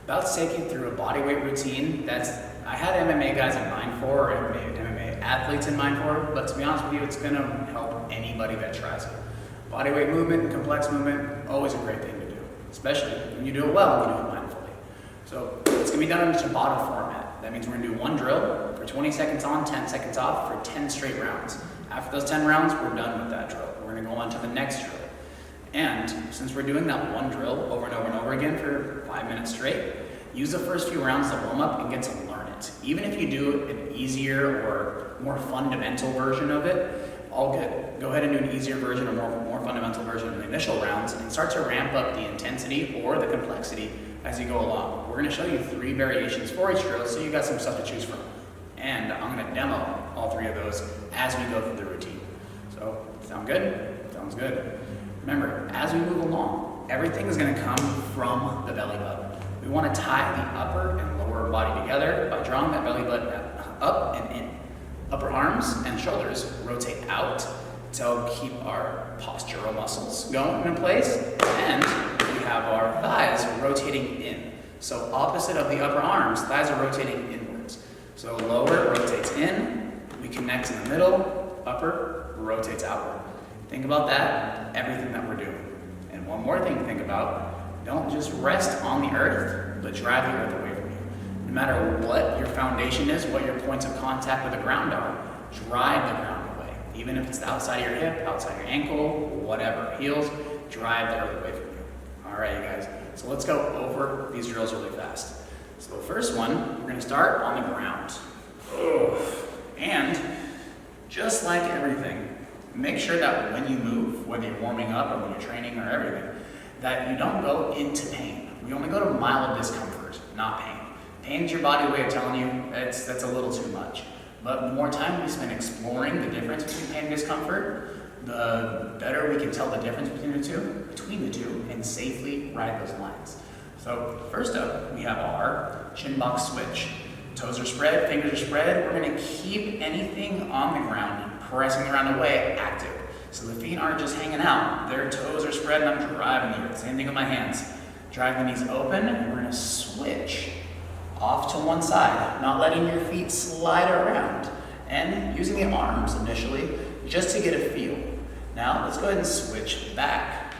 about to take you through a bodyweight routine I had MMA guys in mind for, or MMA athletes in mind for, but to be honest with you, it's gonna help anybody that tries it. Bodyweight movement and complex movement, always a great thing to do, especially when you do it well and you do it mindfully. So it's gonna be done in a tabata format. That means we're gonna do one drill for 20 seconds on, 10 seconds off for 10 straight rounds. After those 10 rounds, we're done with that drill. We're gonna go on to the next drill. And since we're doing that one drill over and over and over again for 5 minutes straight, use the first few rounds to warm up and get to learn it. Even if you do an easier or more fundamental version of it, all good. Go ahead and do an easier version or more fundamental version in the initial rounds and start to ramp up the intensity or the complexity as you go along. We're gonna show you 3 variations for each drill, so you got some stuff to choose from. And I'm gonna demo all 3 of those as we go through the routine. So, sound good? Sounds good. Remember, as we move along, everything is gonna come from the belly button. We wanna tie the upper and lower body together by drawing that belly button up and in. Upper arms and shoulders rotate out to keep our postural muscles going in place, and we have our thighs rotating in. So opposite of the upper arms, thighs are rotating inwards. So lower rotates in, we connect in the middle, upper rotates outward. Think about that, everything that we're doing. And one more thing to think about, don't just rest on the earth, but drive the earth away from you. No matter what your foundation is, what your points of contact with the ground are, drive the ground away. Even if it's the outside of your hip, outside your ankle, whatever, heels, drive the earth away from you. All right, you guys, so let's go over these drills really fast. So the first one, we're gonna start on the ground. And just like everything, make sure that when you move, whether you're warming up or when you're training or everything, that you don't go into pain. We only go to mild discomfort, not pain. Pain's your body way of telling you that's a little too much. But the more time we spend exploring the difference between pain and discomfort, the better we can tell the difference between the two, and safely ride those lines. So first up, we have our shinbox switch. Toes are spread, fingers are spread. We're gonna keep anything on the ground, pressing the ground away, active. So the feet aren't just hanging out, their toes are spread and I'm driving the earth. Same thing with my hands. Drive the knees open and we're gonna switch off to one side, not letting your feet slide around. And using the arms initially, just to get a feel. Now let's go ahead and switch back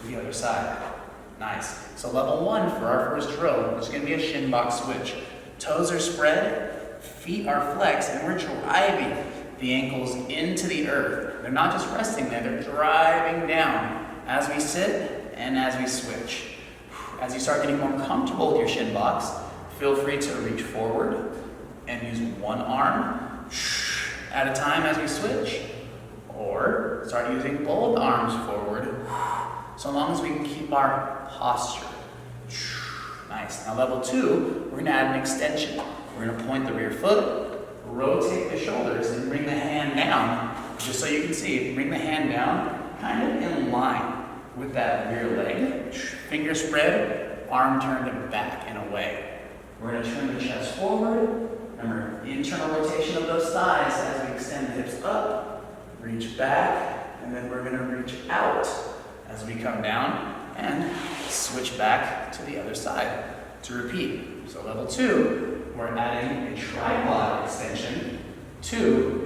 to the other side. Nice. So level 1 for our first drill is gonna be a shinbox switch. Toes are spread, feet are flexed, and we're driving the ankles into the earth. They're not just resting there, they're driving down as we sit and as we switch. As you start getting more comfortable with your shin box, feel free to reach forward and use one arm at a time as we switch, or start using both arms forward, so long as we can keep our posture. Nice. Now level 2, we're gonna add an extension. We're gonna point the rear foot, rotate the shoulders, and bring the hand down. Just so you can see, bring the hand down, kind of in line with that rear leg. Finger spread, arm turned back and away. We're gonna turn the chest forward. Remember, the internal rotation of those thighs as we extend the hips up, reach back, and then we're gonna reach out as we come down and switch back to the other side to repeat. So level 2, we're adding a tripod extension to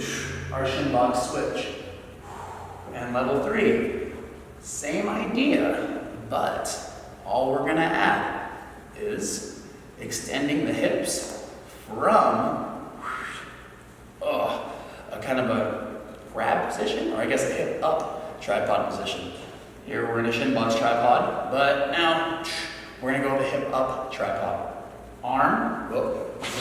our shinbox switch. And level 3, same idea, but all we're gonna add is extending the hips from a kind of a grab position, or I guess a hip up tripod position. Here we're in a shinbox tripod, but now we're gonna go with a hip up tripod. Arm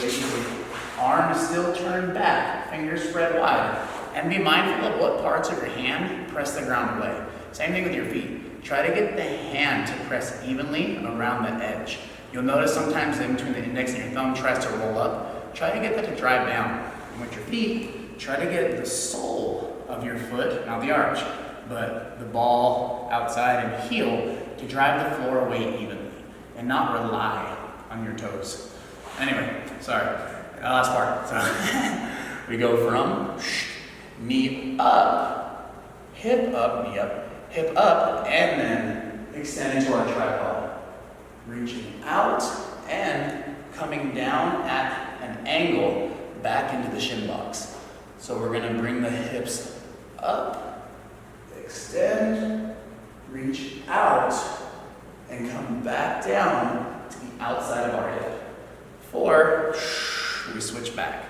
is still turned back, fingers spread wide. And be mindful of what parts of your hand press the ground away. Same thing with your feet. Try to get the hand to press evenly around the edge. You'll notice sometimes in between the index and your thumb tries to roll up. Try to get that to drive down. And with your feet, try to get the sole of your foot, not the arch, but the ball outside and heel to drive the floor away evenly and not rely on your toes. Anyway, sorry, last part. So we go from knee up, hip up, knee up, hip up, and then extend into our tripod. reaching out and coming down at an angle back into the shin box. So we're gonna bring the hips up, extend, reach out, and come back down to the outside of our hip. 4, we switch back.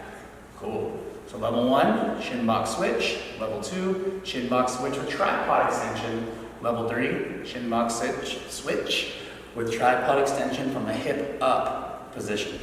Cool. So level 1, shin box switch. Level 2, shin box switch with tripod extension. Level 3, shin box switch with tripod extension from a hip up position.